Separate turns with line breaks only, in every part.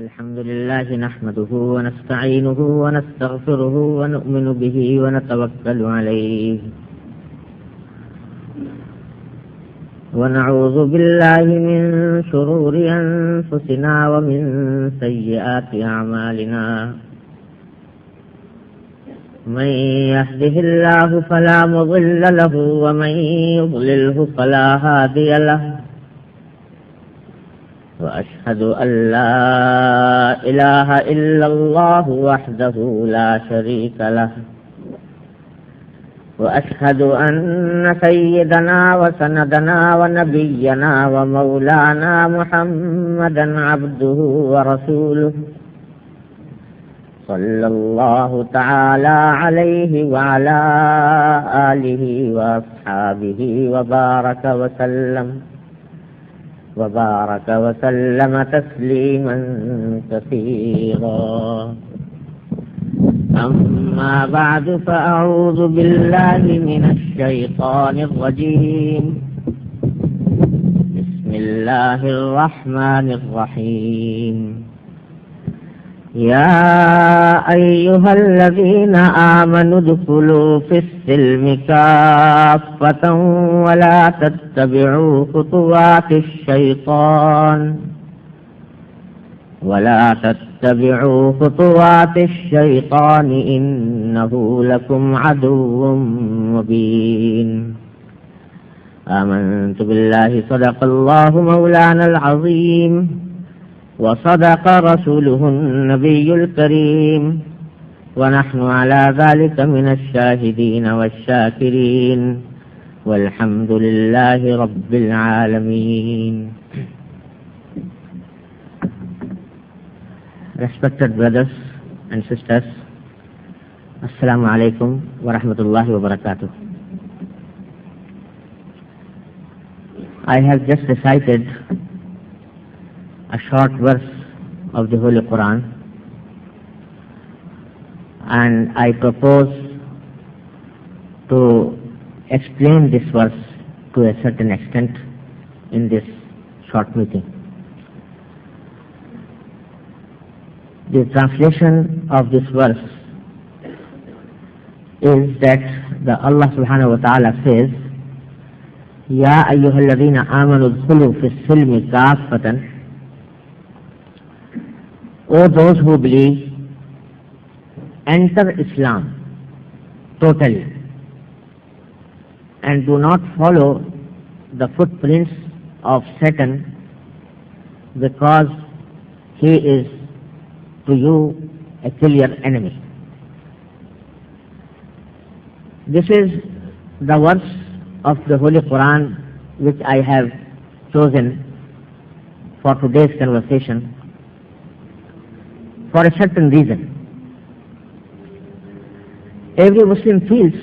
الحمد لله نحمده ونستعينه ونستغفره ونؤمن به ونتوكل عليه ونعوذ بالله من شرور أنفسنا ومن سيئات أعمالنا من يهده الله فلا مضل له ومن يضلله فلا هادي له وأشهد أن لا إله إلا الله وحده لا شريك له وأشهد أن سيدنا وسندنا ونبينا ومولانا محمدا عبده ورسوله صلى الله تعالى عليه وعلى آله وأصحابه وبارك وسلم تسليما كثيرا. أما بعد فأعوذ بالله من الشيطان الرجيم. بسم الله الرحمن الرحيم. يا أيها الذين آمنوا ادخلوا في السلم كافة ولا تتبعوا خطوات الشيطان إنه لكم عدو مبين. آمنت بالله صدق الله مولانا العظيم وصدق رسوله النبي الكريم ونحن على ذلك من الشاهدين والشاكرين والحمد لله رب العالمين. Respected brothers and sisters, Assalamu alaikum wa rahmatullahi wa barakatuh. I have just recited a short verse of the Holy Quran, and I propose to explain this verse to a certain extent in this short meeting. The translation of this verse is that the Allah subhanahu wa ta'ala says, Ya ayyuhalladhina amanu udkhulu fis silmi kaffatan. O those who believe, enter Islam totally and do not follow the footprints of Satan, because he is to you a clear enemy. This is the verse of the Holy Quran which I have chosen for today's conversation for a certain reason. Every Muslim feels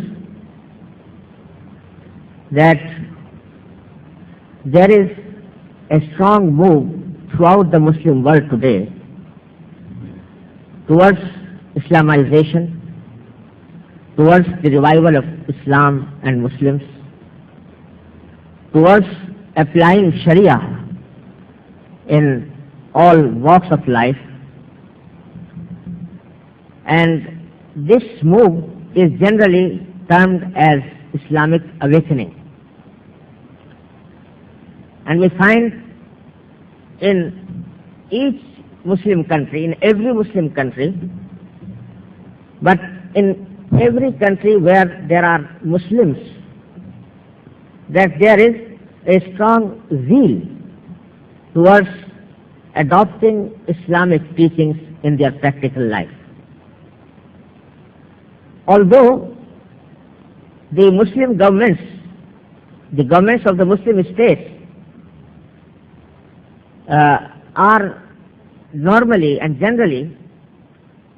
that there is a strong move throughout the Muslim world today towards Islamization, towards the revival of Islam and Muslims, towards applying Sharia in all walks of life. And this move is generally termed as Islamic awakening. And we find in each Muslim country, in every Muslim country, but in every country where there are Muslims, that there is a strong zeal towards adopting Islamic teachings in their practical life. Although the Muslim governments, the governments of the Muslim states, are normally and generally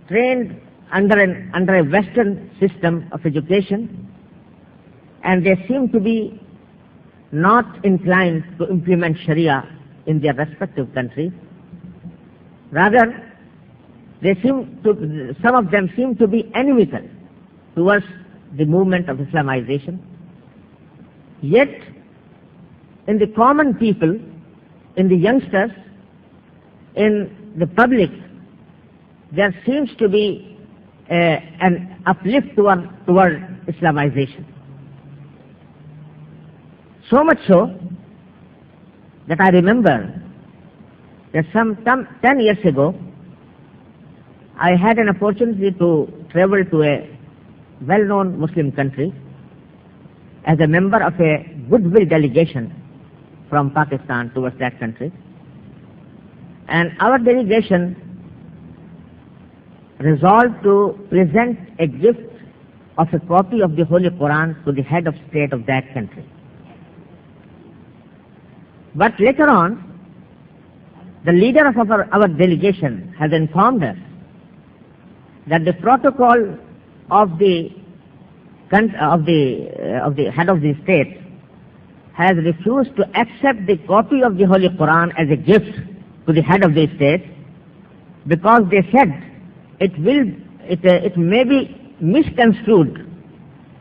trained under a Western system of education, and they seem to be not inclined to implement Sharia in their respective countries. Rather, some of them seem to be inimical towards the movement of Islamization. Yet, in the common people, in the youngsters, in the public, there seems to be an uplift toward Islamization. So much so that I remember that some 10 years ago, I had an opportunity to travel to a well-known Muslim country as a member of a goodwill delegation from Pakistan towards that country. And our delegation resolved to present a gift of a copy of the Holy Quran to the head of state of that country. But later on, the leader of our delegation has informed us that the protocol of the head of the state has refused to accept the copy of the Holy Quran as a gift to the head of the state, because they said it may be misconstrued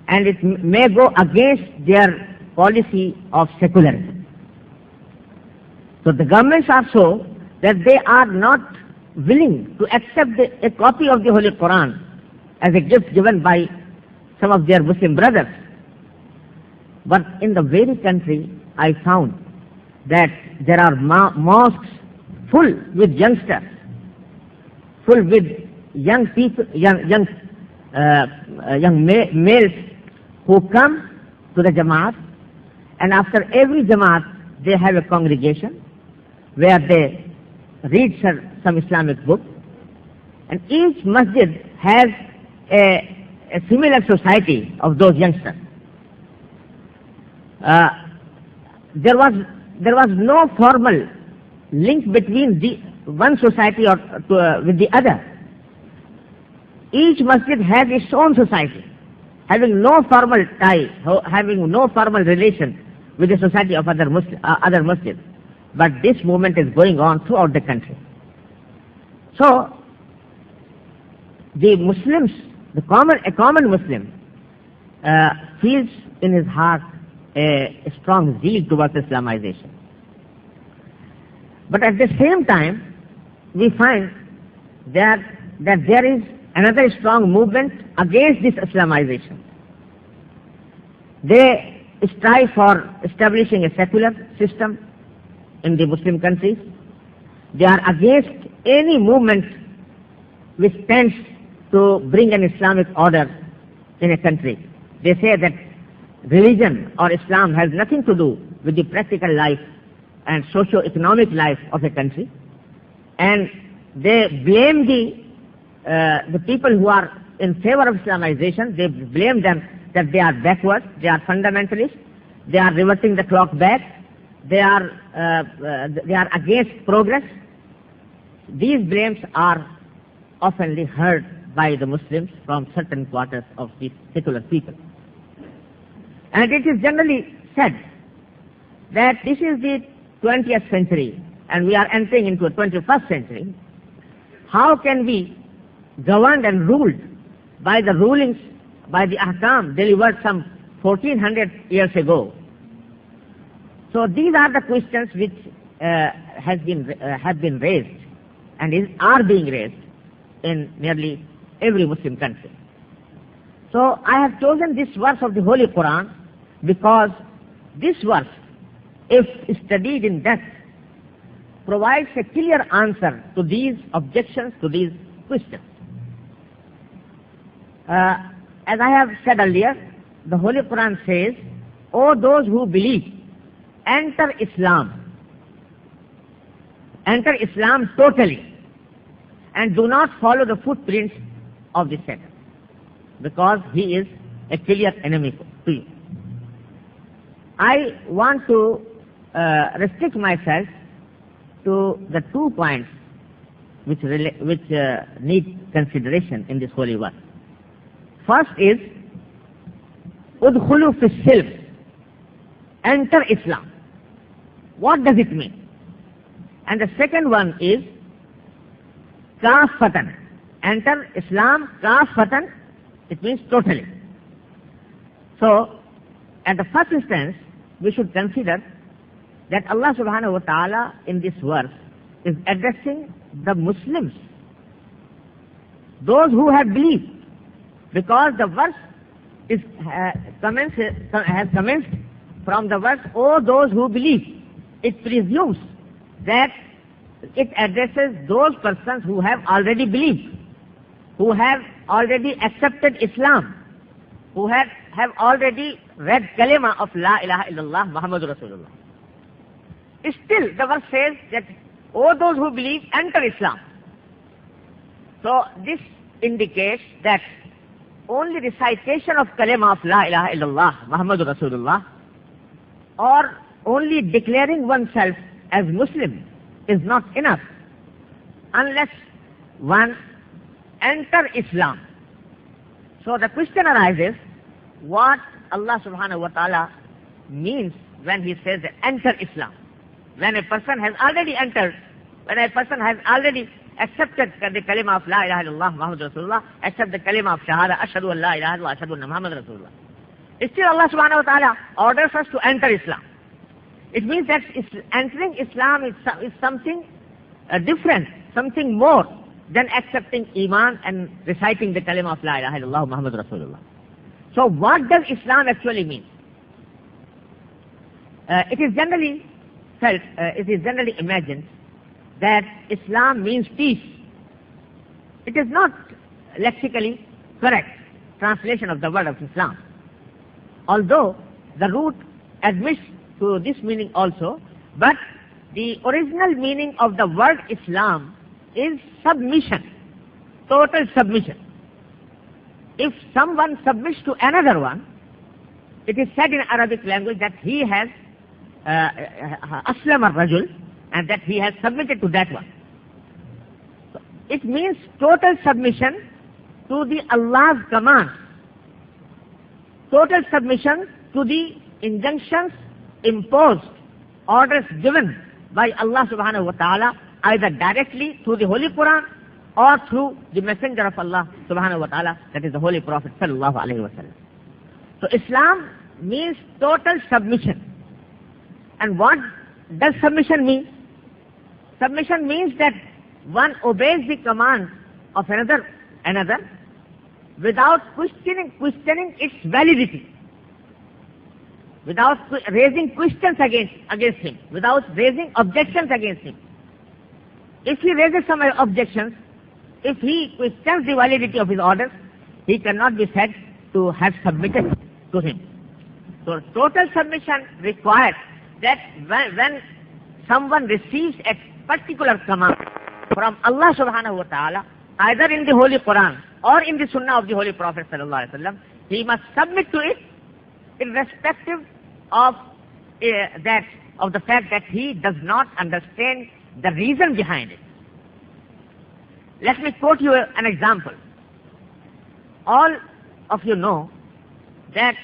and it may go against their policy of secularism. So the governments are so that they are not willing to accept a copy of the Holy Quran as a gift given by some of their Muslim brothers. But in the very country, I found that there are mosques full with youngsters, full with young people, young males who come to the Jamaat, and after every Jamaat they have a congregation where they read some Islamic book, and each masjid has a similar society of those youngsters. There was no formal link between the one society with the other. Each masjid has its own society, having no formal tie, having no formal relation with the society of other masjids. But this movement is going on throughout the country. So the Muslims, a common Muslim, feels in his heart a strong zeal towards Islamization. But at the same time, we find that there is another strong movement against this Islamization. They strive for establishing a secular system in the Muslim countries. They are against any movement which tends to bring an Islamic order in a country. They say that religion or Islam has nothing to do with the practical life and socio-economic life of a country, and they blame the people who are in favor of Islamization. They blame them that they are backward, they are fundamentalists, they are reverting the clock back, they are against progress. These blames are oftenly heard by the Muslims from certain quarters of the secular people. And it is generally said that this is the 20th century and we are entering into a 21st century. How can we, governed and ruled by the rulings, by the ahkam delivered some 1400 years ago? So these are the questions which have been raised and are being raised in nearly every Muslim country. So I have chosen this verse of the Holy Quran because this verse, if studied in depth, provides a clear answer to these objections, to these questions. As I have said earlier, the Holy Quran says, "O those who believe, enter Islam totally, and do not follow the footprints of the Satan, because he is a clear enemy to you." I want to restrict myself to the 2 points which need consideration in this holy verse. First is, "Udkhulu fi silm," enter Islam. What does it mean? And the second one is, "Kafatan," enter Islam kafatan, it means totally. So, at the first instance, we should consider that Allah subhanahu wa ta'ala in this verse is addressing the Muslims, those who have believed, because the verse has commenced from the verse, "O those who believe." It presumes that it addresses those persons who have already believed, who have already accepted Islam, who have already read kalima of La ilaha illallah Muhammadur Rasulullah. Still, the verse says that, "O those who believe, enter Islam." So this indicates that only recitation of kalima of La ilaha illallah Muhammadur Rasulullah, or only declaring oneself as Muslim, is not enough unless one enter Islam. So the question arises, what Allah subhanahu wa ta'ala means when he says that enter Islam. When a person has already entered, when a person has already accepted the kalima of La ilaha illallah Muhammadur Rasulullah, accept the kalima of shahada, ashhadu an la ilaha illallah, ashhadu anna Muhammadur Rasulullah. Still Allah subhanahu wa ta'ala orders us to enter Islam. It means that entering Islam is something different, something more than accepting Iman and reciting the kalima of La ilaha illallah Muhammadur Rasulullah. So what does Islam actually mean? It is generally felt, it is generally imagined that Islam means peace. It is not lexically correct translation of the word of Islam, although the root admits to this meaning also, but the original meaning of the word Islam is submission, total submission. If someone submits to another one, it is said in Arabic language that he has aslam al-rajul, and that he has submitted to that one. So it means total submission to the Allah's command, total submission to the injunctions imposed, orders given by Allah subhanahu wa ta'ala, either directly through the Holy Quran or through the messenger of Allah subhanahu wa ta'ala, that is the Holy Prophet sallallahu alayhi wa sallam. So Islam means total submission. And what does submission mean? Submission means that one obeys the command of another without questioning its validity, without raising questions against him, without raising objections against him. If he raises some objections, if he questions the validity of his orders, he cannot be said to have submitted to him. So total submission requires that when someone receives a particular command from Allah subhanahu wa ta'ala, either in the Holy Quran or in the Sunnah of the Holy Prophet sallallahu alaihi wasallam, he must submit to it irrespective of the fact that he does not understand the reason behind it. Let me quote you an example. All of you know that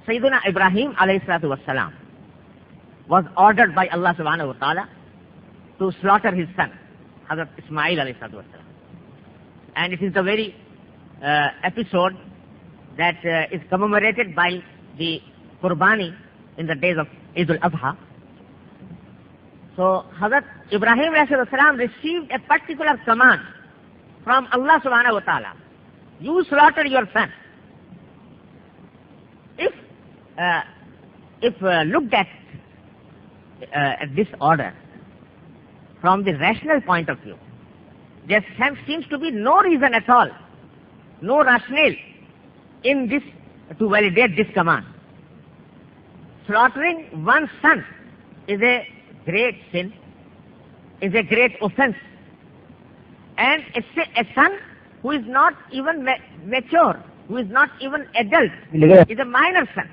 Sayyidina Ibrahim alayhi salatu wasalam was ordered by Allah subhanahu wa ta'ala to slaughter his son, Hazrat Ismail alayhi salatu wasalam. And it is the very episode that is commemorated by the Qurbani in the days of Eid al-Adha. So Hazrat Ibrahim alayhi salam received a particular command from Allah subhanahu wa ta'ala. You slaughter your son. If looked at this order from the rational point of view, there seems to be no reason at all, no rationale in this to validate this command. Slaughtering one's son is a great sin, is a great offense. And a son who is not even mature, who is not even adult, is a minor son.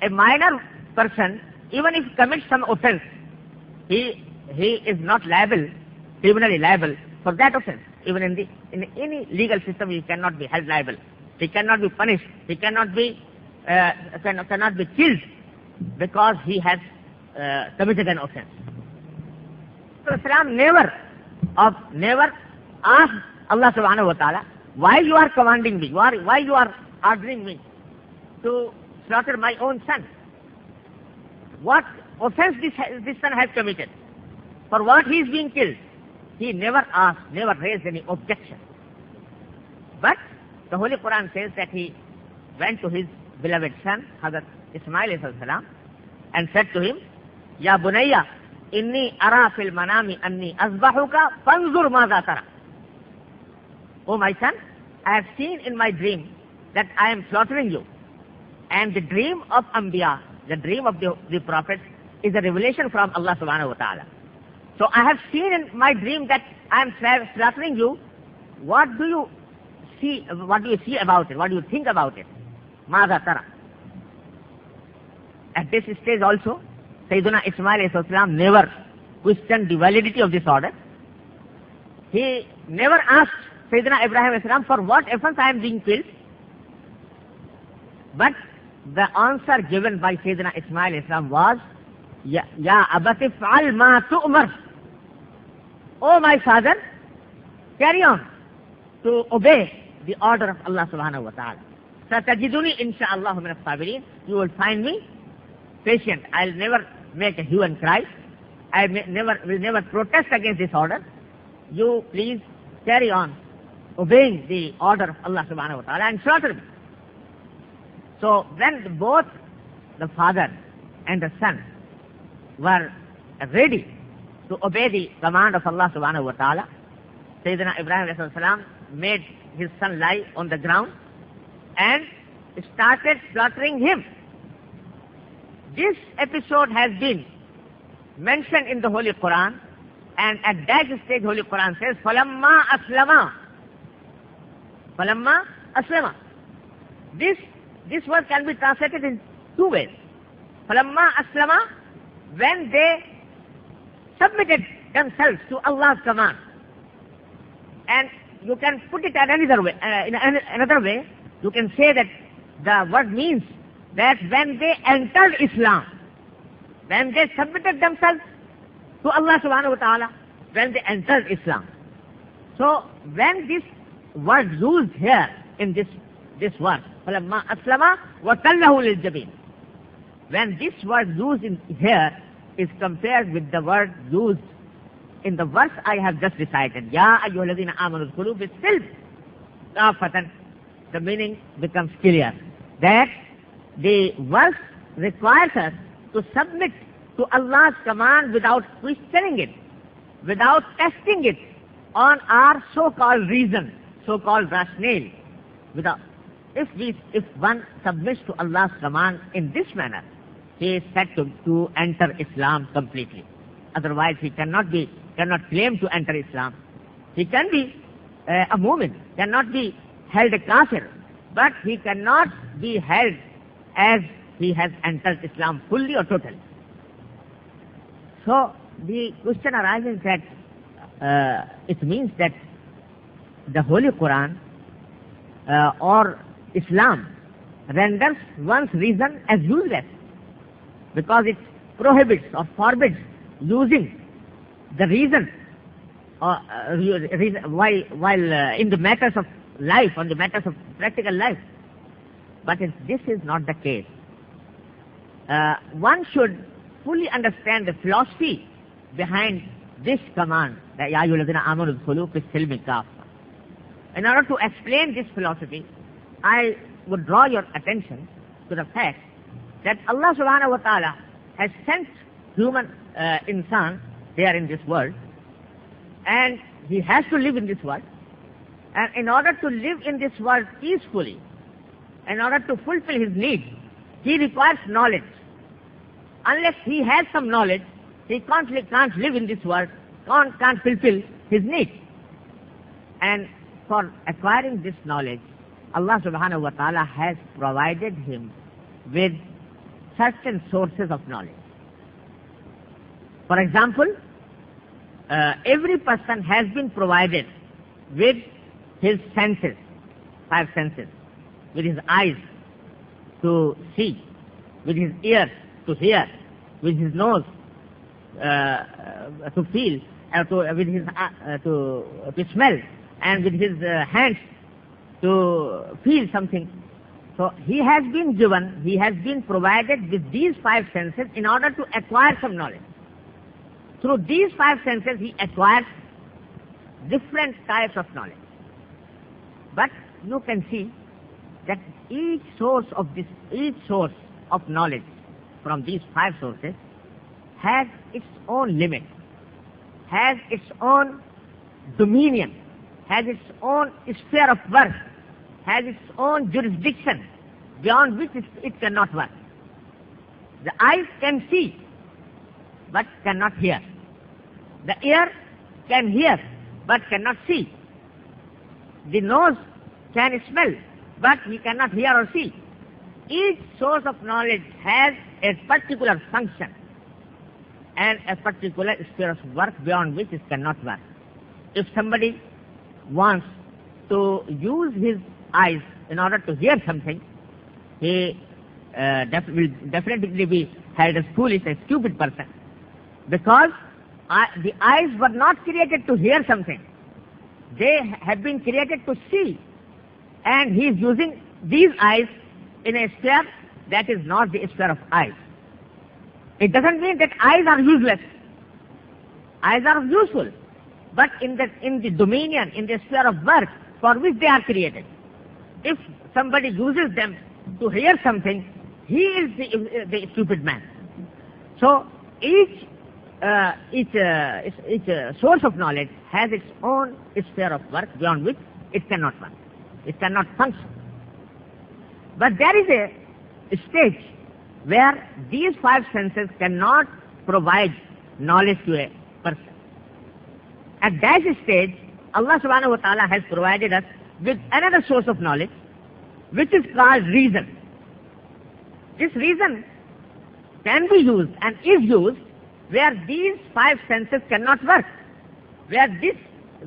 A minor person, even if he commits some offense, he is not liable, criminally liable for that offense. Even in any legal system, he cannot be held liable. He cannot be punished. He cannot be killed because he has committed an offense. So Islam never asked Allah subhanahu wa ta'ala, why you are commanding me, why you are ordering me to slaughter my own son? What offense this son has committed? for what he is being killed, he never asked, never raised any objection. But the Holy Quran says that he went to his beloved son, Hazrat Ismail alayhi salam, and said to him, Ya bunayya, inni ara fil manami anni azbahuka fanzur madha tara. Oh my son, I have seen in my dream that I am slaughtering you. And the dream of Anbiya, the dream of the prophets, is a revelation from Allah subhanahu wa ta'ala. So I have seen in my dream that I am slaughtering you. What do you see about it? What do you think about it? Madha tara. At this stage also, Sayyidina Ismail alayhi salam never questioned the validity of this order. He never asked Sayyidina Ibrahim alayhi salam, for what offense I am being killed. But the answer given by Sayyidina Ismail alayhi salam was, Ya abati fa'al ma tu'mar. Oh my father, carry on to obey the order of Allah subhanahu wa ta'ala. Satajiduni insha'Allah min as-sabirin. You will find me patient. I'll never make a hue and cry. I will never protest against this order. You please carry on obeying the order of Allah subhanahu wa ta'ala and slaughter me. So when both the father and the son were ready to obey the command of Allah subhanahu wa ta'ala, Sayyidina Ibrahim alayhi salam made his son lie on the ground and started slaughtering him. This episode has been mentioned in the Holy Quran, and at that stage Holy Quran says, Falamma aslama. Falamma aslama. This word can be translated in two ways. Falamma aslama, when they submitted themselves to Allah's command. And you can put it another way. In another way, you can say that the word means that when they entered Islam, when they submitted themselves to Allah subhanahu wa ta'ala, when they entered Islam. So when this word used here in this verse, فَلَمَّا أَسْلَمَا وَتَلَّهُ لِلْجَبِينِ, when this word used in here is compared with the word used in the verse I have just recited, Ya ayyuhalladhina amanu udkhulu bis-silm kafatan, the meaning becomes clear that the verse requires us to submit to Allah's command without questioning it, without testing it on our so-called reason, so-called rationale. If one submits to Allah's command in this manner, he is said to enter Islam completely. Otherwise, he cannot claim to enter Islam. He can be a mu'min, cannot be held a kafir, but he cannot be held as he has entered Islam fully or totally. So the question arises that it means that the Holy Quran or Islam renders one's reason as useless, because it prohibits or forbids using the reason while in the matters of life, on the matters of practical life. But this is not the case. One should fully understand the philosophy behind this command, that Ya ayyuhalladhina amanu udkhulu fis-silmi kaffa. In order to explain this philosophy, I would draw your attention to the fact that Allah subhanahu wa ta'ala has sent human insan here in this world, and he has to live in this world. And in order to live in this world peacefully, in order to fulfill his needs, he requires knowledge. Unless he has some knowledge, he can't live in this world, can't fulfill his needs. And for acquiring this knowledge, Allah subhanahu wa ta'ala has provided him with certain sources of knowledge. For example, every person has been provided with his senses, 5 senses, with his eyes to see, with his ears to hear, with his nose to feel, with his to smell, and with his hands to feel something. So he has been provided with these 5 senses in order to acquire some knowledge. through these five senses he acquires different types of knowledge. But you can see that each source of knowledge from these five sources has its own limit, has its own dominion, has its own sphere of work, has its own jurisdiction beyond which it cannot work. The eyes can see but cannot hear. The ear can hear but cannot see. The nose can smell but he cannot hear or see. Each source of knowledge has a particular function and a particular sphere of work beyond which it cannot work. If somebody wants to use his eyes in order to hear something, he will definitely be held as foolish, a stupid person, because the eyes were not created to hear something. They have been created to see, and he is using these eyes in a sphere that is not the sphere of eyes. It doesn't mean that eyes are useless. Eyes are useful, but in the dominion, in the sphere of work for which they are created. If somebody uses them to hear something, he is the stupid man. So each source of knowledge has its own sphere of work beyond which it cannot work. It cannot function. But there is a stage where these five senses cannot provide knowledge to a person. At that stage, Allah subhanahu wa ta'ala has provided us with another source of knowledge, which is called reason. This reason can be used and is used where these five senses cannot work, where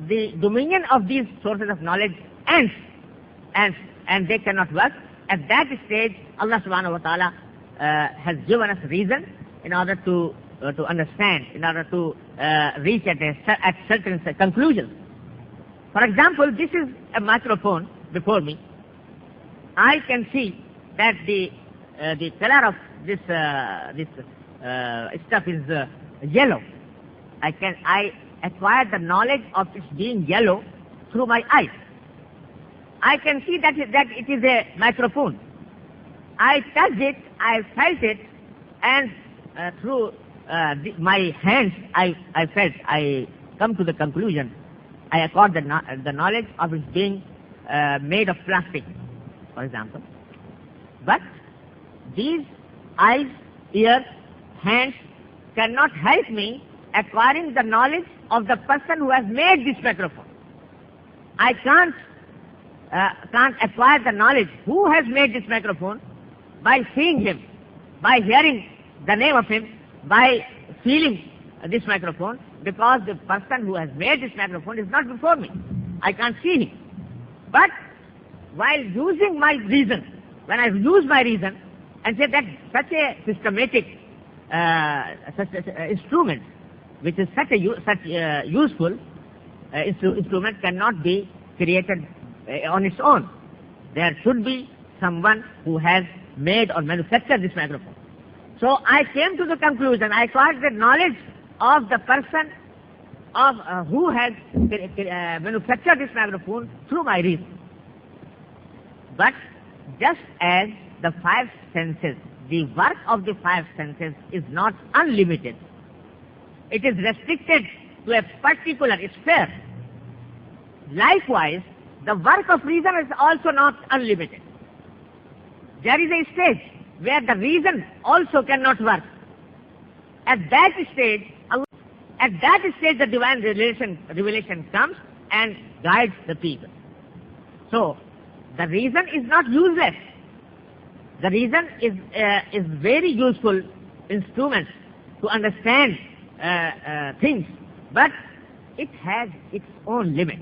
the dominion of these sources of knowledge ends and they cannot work. At that stage, Allah subhanahu wa ta'ala has given us reason in order to understand, in order to reach at certain conclusions. For example, this is a microphone before me. I can see that the color of this stuff is yellow. I acquire the knowledge of its being yellow through my eyes. I can see that it is a microphone. I touched it, I felt it, and through my hands I come to the conclusion. I acquired the knowledge of its being made of plastic, for example. But these eyes, ears, hands cannot help me acquiring the knowledge of the person who has made this microphone. I can't acquire the knowledge who has made this microphone by seeing him, by hearing the name of him, by feeling this microphone, because the person who has made this microphone is not before me. I can't see him. But while using my reason, when I use my reason and say that such a systematic instrument, which is such useful instrument, cannot be created on its own. There should be someone who has made or manufactured this microphone. So I came to the conclusion, I acquired the knowledge of the person who has manufactured this microphone through my reason. But just as the five senses, the work of the five senses is not unlimited, it is restricted to a particular sphere. Likewise, the work of reason is also not unlimited. There is a stage where the reason also cannot work. At that stage, the divine revelation comes and guides the people. So, the reason is not useless. The reason is very useful instrument to understand things, but it has its own limit.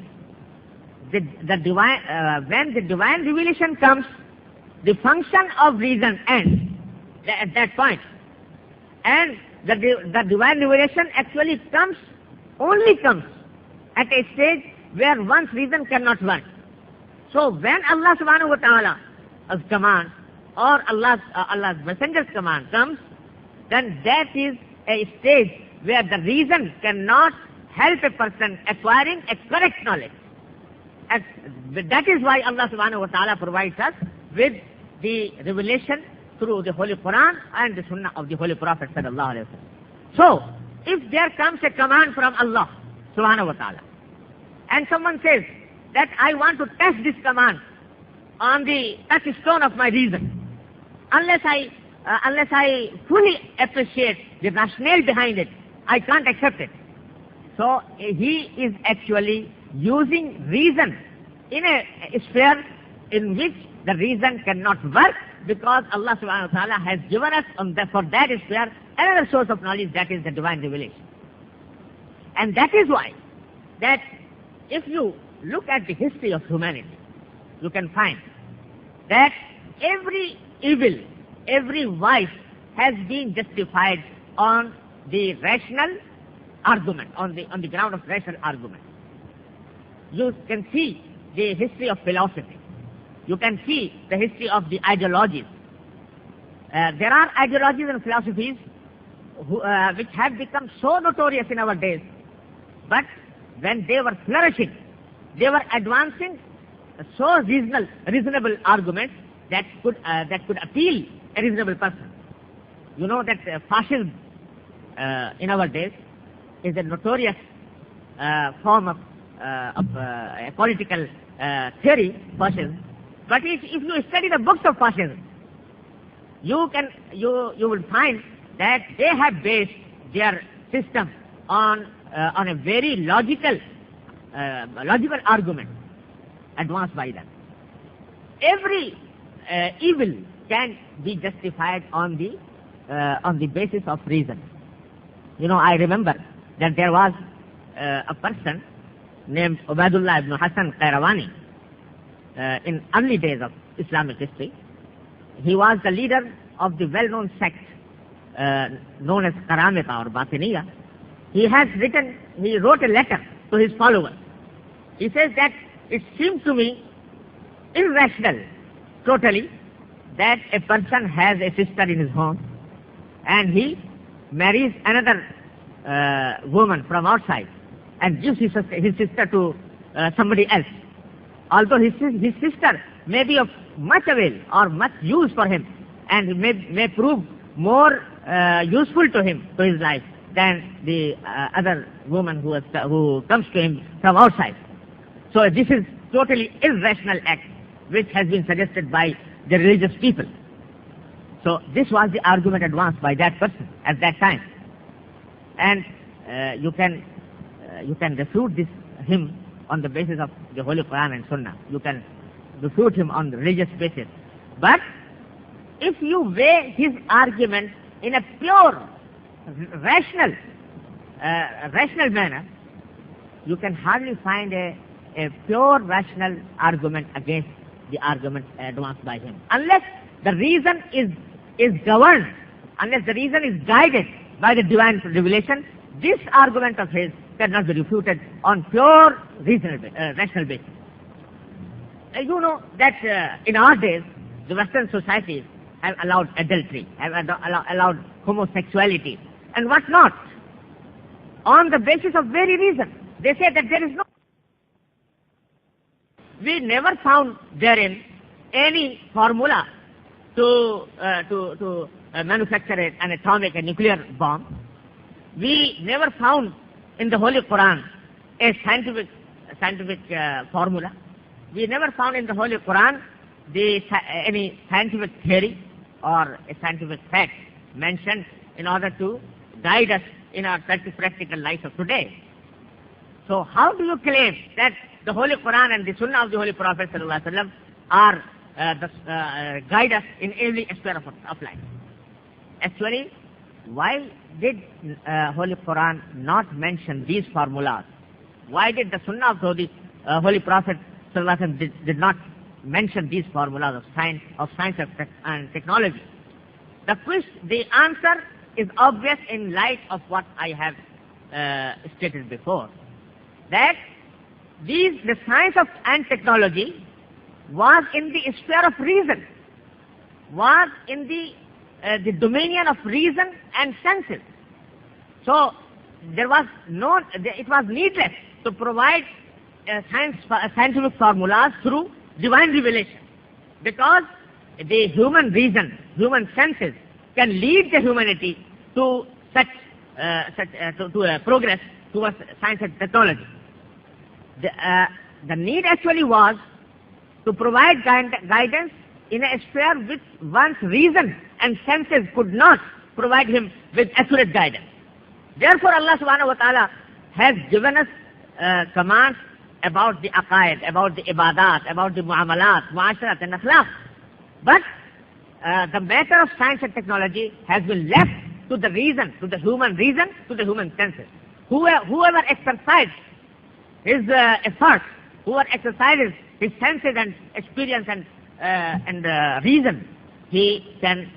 When the divine revelation comes, the function of reason ends at that point. And the divine revelation actually only comes at a stage where one's reason cannot work. So when Allah subhanahu wa ta'ala's command or Allah's messenger's command comes, then that is a stage where the reason cannot help a person acquiring a correct knowledge. And that is why Allah subhanahu wa ta'ala provides us with the revelation through the Holy Quran and the Sunnah of the Holy Prophet sallallahu alaihi wasallam. So, if there comes a command from Allah subhanahu wa ta'ala, and someone says that I want to test this command on the touchstone of my reason, unless I fully appreciate the rationale behind it, I can't accept it. So he is actually using reason in a sphere in which the reason cannot work, because Allah subhanahu wa ta'ala has given us for that sphere another source of knowledge, that is the divine revelation. And that is why that if you look at the history of humanity, you can find that every evil, every vice has been justified on the rational argument, on the ground of rational argument. You can see the history of philosophy. You can see the history of the ideologies. There are ideologies and philosophies which have become so notorious in our days, but when they were flourishing, they were advancing so reasonable arguments that could appeal a reasonable person. You know that fascism in our days is a notorious form of a political theory, fascism. But if you study the books of fascism, you will find that they have based their system on a very logical argument advanced by them. Every evil can be justified on the basis of reason. You know, I remember that there was a person named Ubaidullah ibn Hassan Qayrawani in early days of Islamic history. He was the leader of the well-known sect known as Karamita or Batiniya. He wrote a letter to his followers. He says that it seems to me irrational, totally, that a person has a sister in his home and he marries another woman from outside and gives his sister to somebody else. Although his sister may be of much avail or much use for him and may prove more useful to him, to his life, than the other woman who comes to him from outside. So this is totally irrational act which has been suggested by the religious people. So this was the argument advanced by that person at that time. And you can refute him on the basis of the Holy Quran and Sunnah. You can refute him on the religious basis. But if you weigh his argument in a pure, rational manner, you can hardly find a pure rational argument against the argument advanced by him. Unless the reason is governed, unless the reason is guided by the divine revelation, this argument of his cannot be refuted on pure rational basis. You know that in our days, the Western societies have allowed adultery, have allowed homosexuality, and what not, on the basis of very reason. They say that there is no... We never found therein any formula to manufacture an atomic and nuclear bomb. We never found in the Holy Quran a scientific formula. We never found in the Holy Quran any scientific theory or a scientific fact mentioned in order to guide us in our practical life of today. So how do you claim that the Holy Quran and the Sunnah of the Holy Prophet ﷺ are guide us in every sphere of life? Actually, why did Holy Quran not mention these formulas? Why did the Sunnah of the Holy Prophet ﷺ did not mention these formulas of science and technology? The answer is obvious in light of what I have stated before, that the science and technology was in the sphere of reason, was in the dominion of reason and senses. So it was needless to provide scientific formulas through divine revelation, because the human reason, human senses can lead the humanity to progress towards science and technology. The need actually was to provide guidance in a sphere which one's reason and senses could not provide him with accurate guidance. Therefore, Allah subhanahu wa ta'ala has given us commands about the aqaid, about the ibadat, about the muamalat, muasharat and akhlaq. But the matter of science and technology has been left to the reason, to the human reason, to the human senses. Whoever exercises his efforts, whoever exercises his senses and experience and reason, he can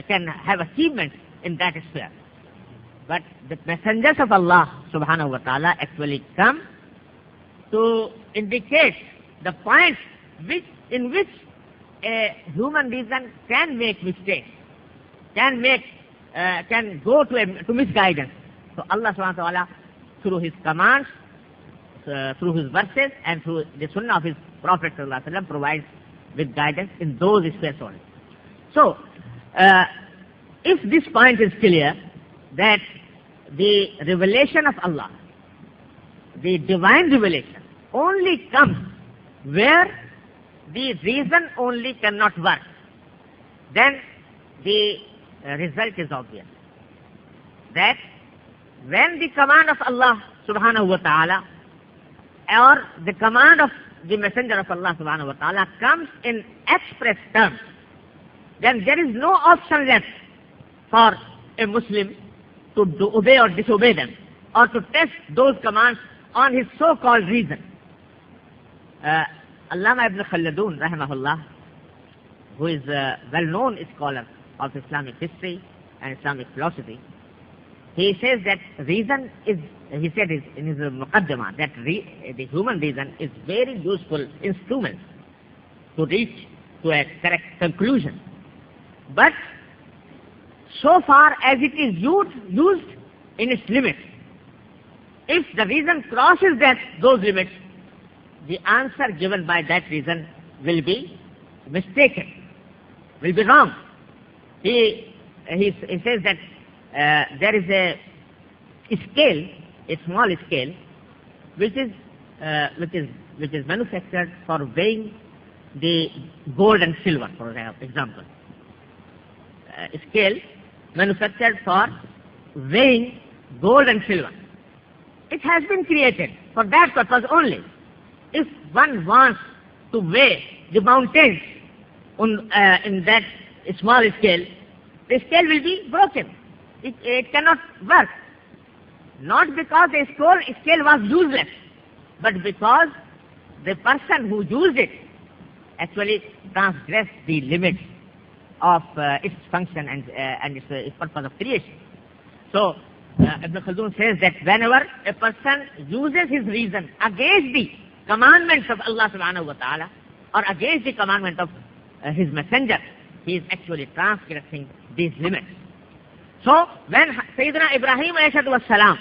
can have achievements in that sphere. But the messengers of Allah subhanahu wa ta'ala actually come to indicate the points in which a human reason can make mistakes, can go to misguidance. So Allah subhanahu wa ta'ala, through his commands, through his verses and through the sunnah of his Prophet sallallahu alaihi wasallam, provides with guidance in those spheres only. So, if this point is clear, that the revelation of Allah, the divine revelation, only comes where the reason only cannot work, then the result is obvious. That when the command of Allah subhanahu wa ta'ala or the command of the messenger of Allah subhanahu wa ta'ala comes in express terms, then there is no option left for a Muslim to obey or disobey them, or to test those commands on his so-called reason. Allama ibn Khaldun rahimahullah, who is a well-known scholar of Islamic history and Islamic philosophy, he says that reason is, he said in his muqaddimah, that the human reason is very useful instrument to reach to a correct conclusion. But so far as it is used in its limits, if the reason crosses those limits, the answer given by that reason will be mistaken, will be wrong. He says that there is a scale, a small scale, which is manufactured for weighing the gold and silver, for example. A scale manufactured for weighing gold and silver. It has been created for that purpose only. If one wants to weigh the mountains in that small scale, the scale will be broken. It cannot work. Not because the scale was useless, but because the person who used it actually transgressed the limits of its function and its purpose of creation. So, Ibn Khaldun says that whenever a person uses his reason against the commandments of Allah subhanahu wa ta'ala, or against the commandment of his messenger, he is actually transgressing these limits. So, when Sayyidina Ibrahim alayhi salam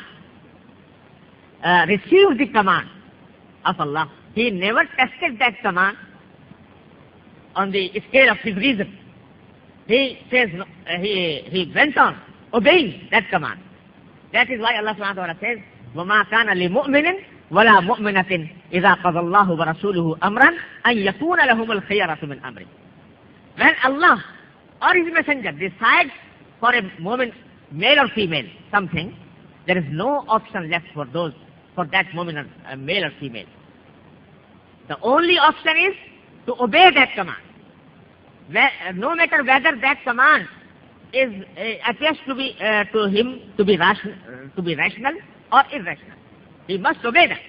received the command of Allah, he never tested that command on the scale of his reason. He says, he went on obeying that command. That is why Allah subhanahu wa ta'ala says, وَمَا كَانَ لِمُؤْمِنٍ وَلَا مُؤْمِنَةٍ إِذَا قَضَى اللَّهُ وَرَسُولُهُ أَمْرًا أَنْ يَكُونَ لَهُمُ الْخِيَرَةُ مِنْ أَمْرِهِ. When Allah or his messenger decides for a moment, male or female, something, there is no option left for that moment, male or female. The only option is to obey that command. No matter whether that command appears to be to him to be rational or irrational, he must obey that,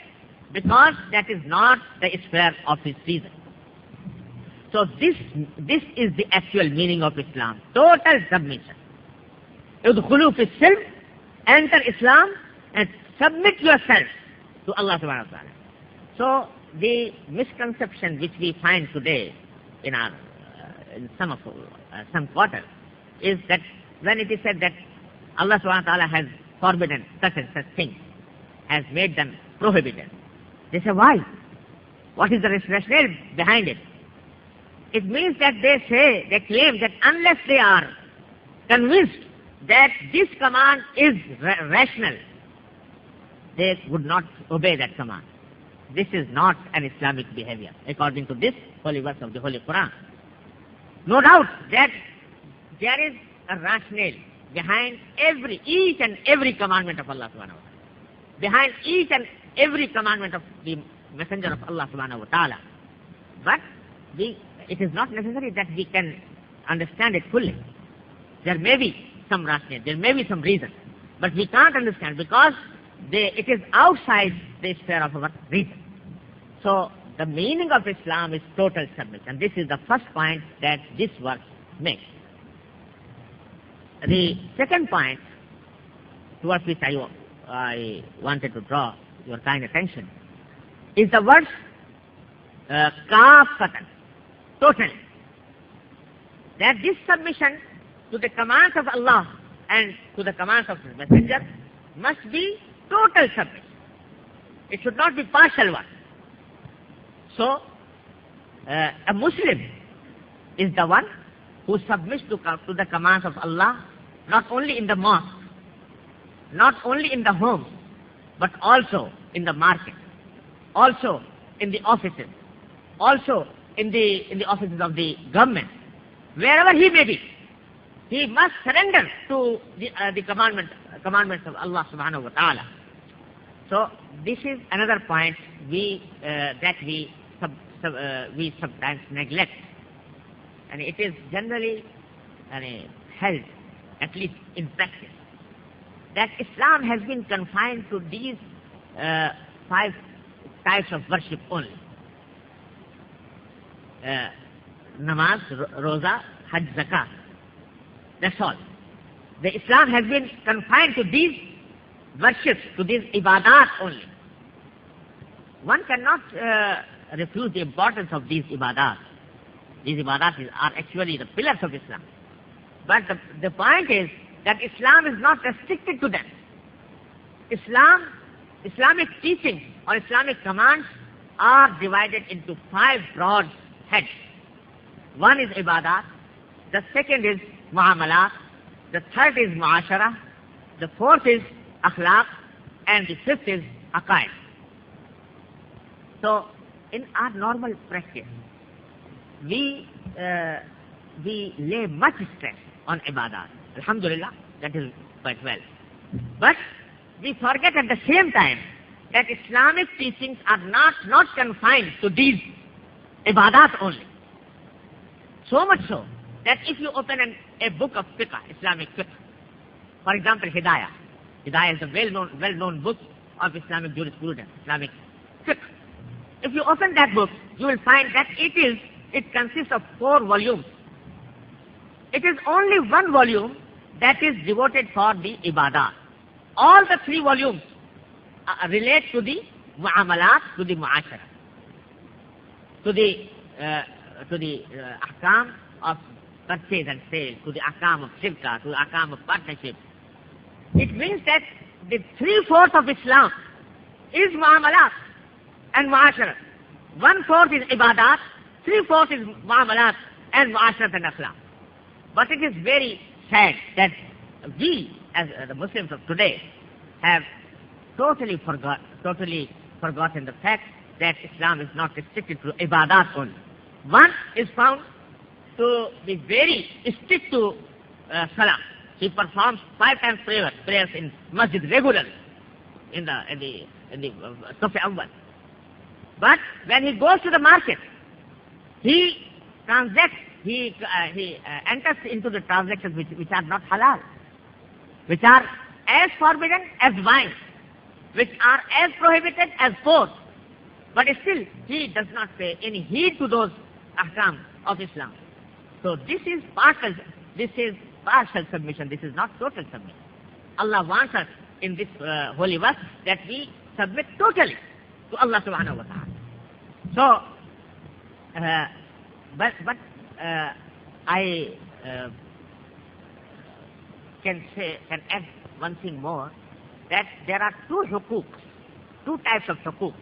because that is not the sphere of his reason. So this is the actual meaning of Islam: total submission. Udkhulu fi silm, enter Islam and submit yourself to Allah subhanahu wa ta'ala. So the misconception which we find today in some quarters is that when it is said that Allah subhanahu wa ta'ala has forbidden such and such things, has made them prohibited. They say, why? What is the rationale behind it? It means that they claim that unless they are convinced that this command is rational, they would not obey that command. This is not an Islamic behavior, according to this holy verse of the Holy Quran. No doubt that there is a rationale behind each and every commandment of Allah subhanahu wa ta'ala, behind each and every commandment of the Messenger of Allah subhanahu wa ta'ala. But it is not necessary that we can understand it fully. There may be some rationale, there may be some reason, but we can't understand because it is outside the sphere of our reason. So the meaning of Islam is total submission. This is the first point that this verse makes. The second point towards which I wanted to draw your kind attention is the verse kafatan, totally. That this submission to the commands of Allah and to the commands of His Messenger must be total submission. It should not be partial one. So, a Muslim is the one who submits to the commands of Allah, not only in the mosque, not only in the home, but also in the market, also in the offices, also in the offices of the government, wherever he may be. He must surrender to the commandments of Allah subhanahu wa ta'ala. So this is another point that we sometimes neglect, and it is generally held, at least in practice, that Islam has been confined to these 5 types of worship only: namaz, roza, hajj, zakat. That's all. The Islam has been confined to these worships, to these ibadat only. One cannot refuse the importance of these ibadat. These ibadat are actually the pillars of Islam. But the point is that Islam is not restricted to them. Islamic teachings or Islamic commands are divided into 5 broad heads. One is ibadat, the second is muamalat, the third is muashara, the fourth is akhlaq, and the fifth is aqaid. So, in our normal practice, we lay much stress on ibadat. Alhamdulillah, that is quite well. But we forget at the same time that Islamic teachings are not confined to these ibadat only. So much so that if you open a book of fiqh, Islamic fiqh, for example, Hidayah. Hidayah is a well-known book of Islamic jurisprudence, Islamic fiqh. If you open that book, you will find that it consists of 4 volumes. It is only one volume that is devoted for the ibadah. All the 3 volumes relate to the muamalat, to the muashara, to the ahkam of purchase and sale, to the ahkam of shirka, to the ahkam of partnership. It means that the 3/4 of Islam is muamalat and muashara. 1/4 is ibadat, 3/4 is muamalat and muashara and akhlaq. But it is very sad that we, as the Muslims of today, have totally forgotten the fact that Islam is not restricted to ibadat only. One is found to be very strict to salah. He performs 5 times prayers in masjid regularly, in the Safi Awwal. But when he goes to the market, he transacts, he enters into the transactions which are not halal, which are as forbidden as wine, which are as prohibited as pork. But still, he does not pay any heed to those ahkam of Islam. So this is partial submission, this is not total submission. Allah wants us in this holy verse that we submit totally to Allah subhanahu wa ta'ala. So, I can add one thing more, that there are two hukuk, two types of hukuk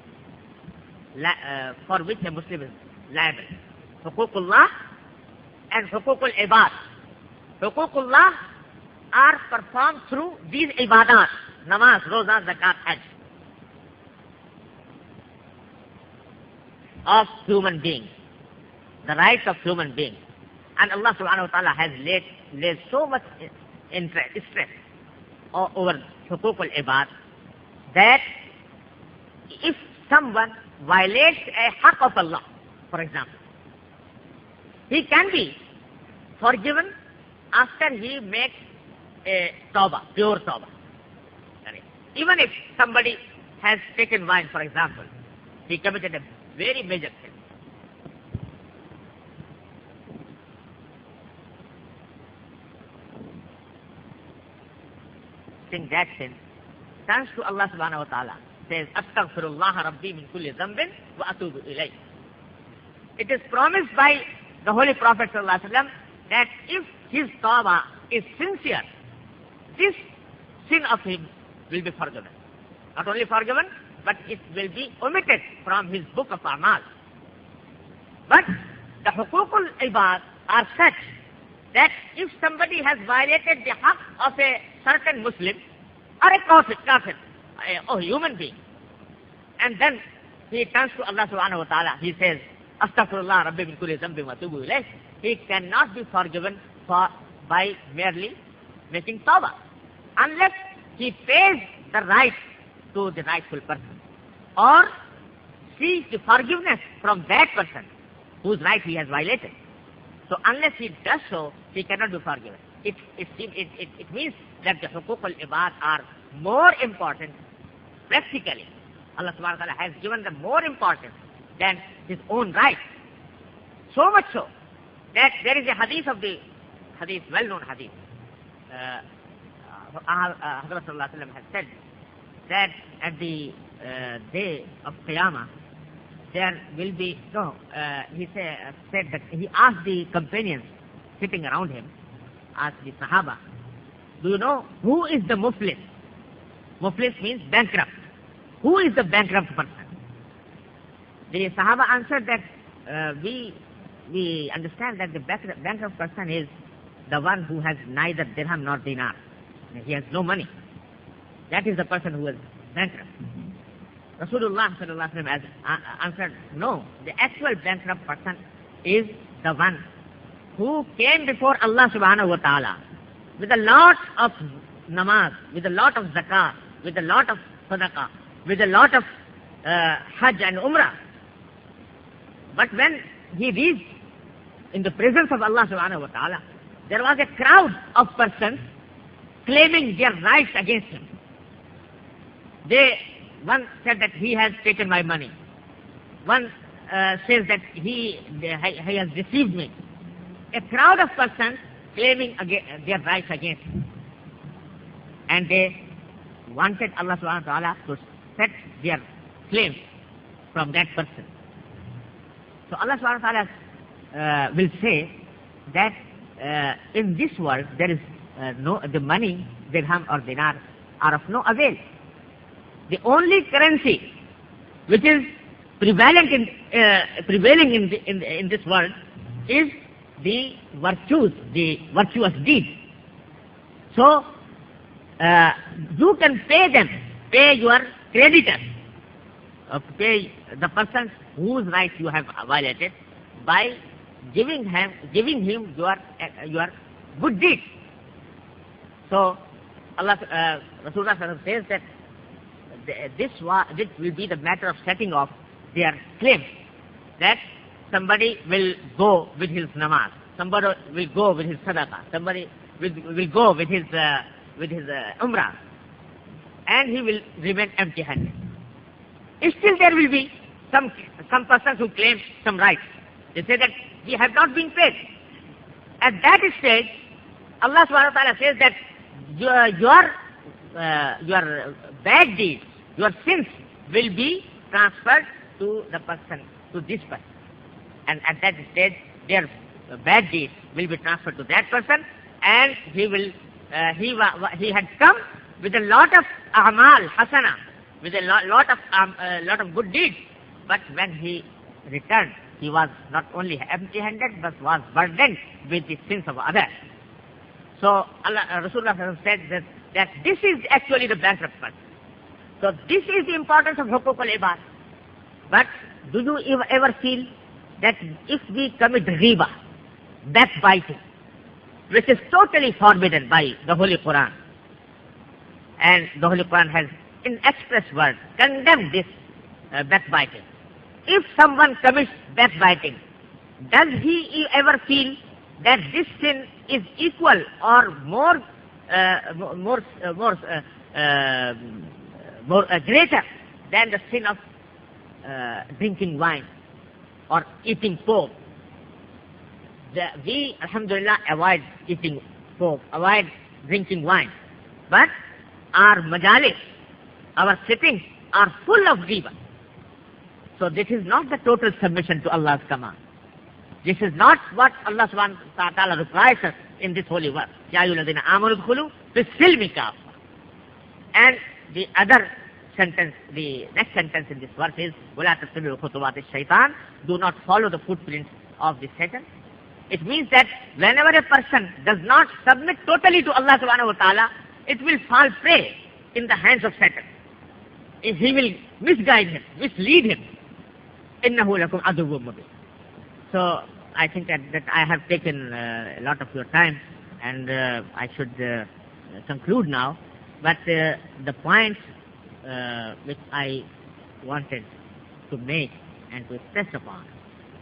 for which a Muslim is liable. Hukukullah and hukukul ibad. Hukukullah are performed through these ibadat, namaz, roza, zakat, hajj, of human beings, the rights of human beings. And Allah subhanahu wa ta'ala has laid so much stress over hukukul ibad that if someone violates a haqq of Allah, for example, he can be forgiven after he makes a tawbah, pure tawbah. Even if somebody has taken wine, for example, he committed a very major sin. In that sin, turns to Allah subhanahu wa ta'ala, says, Astaghfirullah Rabbi min kulli dhanbin wa atubu ilayh. It is promised by the Holy Prophet sallallahu alaihi wasallam that if his tawbah is sincere, this sin of him will be forgiven. Not only forgiven, but it will be omitted from his book of A'mal. But the hukukul ibad are such that if somebody has violated the haqq of a certain Muslim or a kafir, a human being, and then he turns to Allah subhanahu wa ta'ala, he says, Astaghfirullah Rabbi min kulli dhanbin wa atubu ilayh, he cannot be forgiven by merely making tawbah, unless he pays the right to the rightful person, or seeks the forgiveness from that person whose right he has violated. So unless he does so, he cannot be forgiven. It means that the hukukul ibad are more important practically. Allah subhanahu wa ta'ala has given them more importance than his own rights. So much so that there is a hadith, well-known hadith. Hazrat sallallahu alaihi wasallam has said that at the day of Qiyamah, there will be, he said that he asked the companions sitting around him, asked the Sahaba, do you know who is the muflis? Muflis means bankrupt. Who is the bankrupt person? The Sahaba answered that we understand that the bankrupt person is the one who has neither dirham nor dinar. He has no money. That is the person who is bankrupt. Rasulullah sallallahu alaihi wasallam answered, no, the actual bankrupt person is the one who came before Allah subhanahu wa ta'ala with a lot of namaz, with a lot of zakah, with a lot of sadaqah, with a lot of hajj and umrah. But when he reached in the presence of Allah subhanahu wa ta'ala, there was a crowd of persons claiming their rights against him. One said that he has taken my money. One says that he has deceived me. A crowd of persons claiming their rights against him. And they wanted Allah subhanahu wa ta'ala to set their claims from that person. So Allah subhanahu wa ta'ala will say that in this world there is the money, dirham or dinar are of no avail. The only currency which is prevailing in this world is the virtues, the virtuous deeds. So you can pay them, pay your creditors, pay the persons whose rights you have violated by giving him your good deeds. So Allah Rasulullah says that this will be the matter of setting off their claims, that somebody will go with his namaz, somebody will go with his sadaqah, somebody will go with his umrah, and he will remain empty-handed. Still there will be some persons who claim some rights. They say that we have not been paid. At that stage, Allah subhanahu wa ta'ala says that your bad deeds, your sins will be transferred to the person, to this person. And at that stage, their bad deeds will be transferred to that person, and he had come with a lot of a'mal hasana, with a lot of good deeds. But when he returned, he was not only empty-handed, but was burdened with the sins of others. So Rasulullah said that this is actually the bankrupt person. So this is the importance of huquq al-ibad. But do you ever feel that if we commit riba, backbiting, which is totally forbidden by the Holy Quran, and the Holy Quran has in express words condemned this backbiting. If someone commits backbiting, does he ever feel that this sin is equal or more greater than the sin of drinking wine or eating pork? We, alhamdulillah, avoid eating pork, avoid drinking wine. But our majalis, our sittings are full of riba. So this is not the total submission to Allah's command. This is not what Allah subhanahu wa ta'ala requires us in this holy verse. Ya ayyuhalladhina amanu udkhulu fis-silmi kaffa. And the other sentence, the next sentence in this verse is وَلَا تَتَّبِعُوا خُطُوَاتِ الشَّيْطَانِ. Do not follow the footprints of the Satan. It means that whenever a person does not submit totally to Allah subhanahu wa ta'ala, it will fall prey in the hands of Satan. If he will misguide him, mislead him. إِنَّهُ لَكُمْ عَدُوٌّ مُبِينٌ. So I think that I have taken a lot of your time, and I should conclude now. But the points which I wanted to make and to stress upon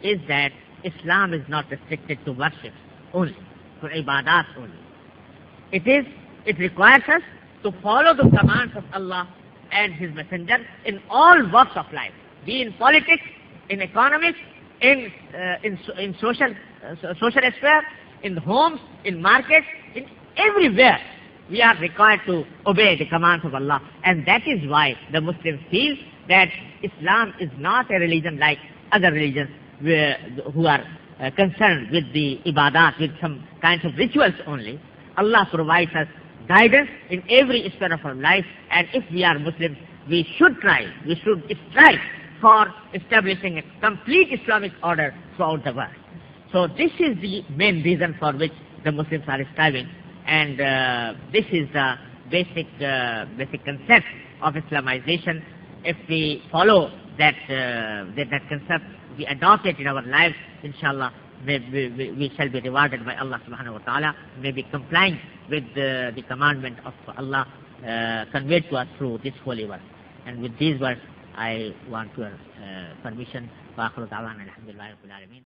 is that Islam is not restricted to worship only, to ibadat only. It requires us to follow the commands of Allah and His Messenger in all walks of life, be in politics, in economics, in social sphere, in homes, in markets, in everywhere. We are required to obey the commands of Allah, and that is why the Muslims feel that Islam is not a religion like other religions who are concerned with the ibadat, with some kinds of rituals only. Allah provides us guidance in every sphere of our life, and if we are Muslims, we should strive for establishing a complete Islamic order throughout the world. So this is the main reason for which the Muslims are striving, and this is the basic concept of Islamization. If we follow that concept, we adopt it in our lives, inshallah, we shall be rewarded by Allah subhanahu wa ta'ala, maybe complying with the commandment of Allah conveyed to us through this holy verse. And with these words, I want your permission. Wa akhiru da'wana alhamdulillahi rabbil alamin.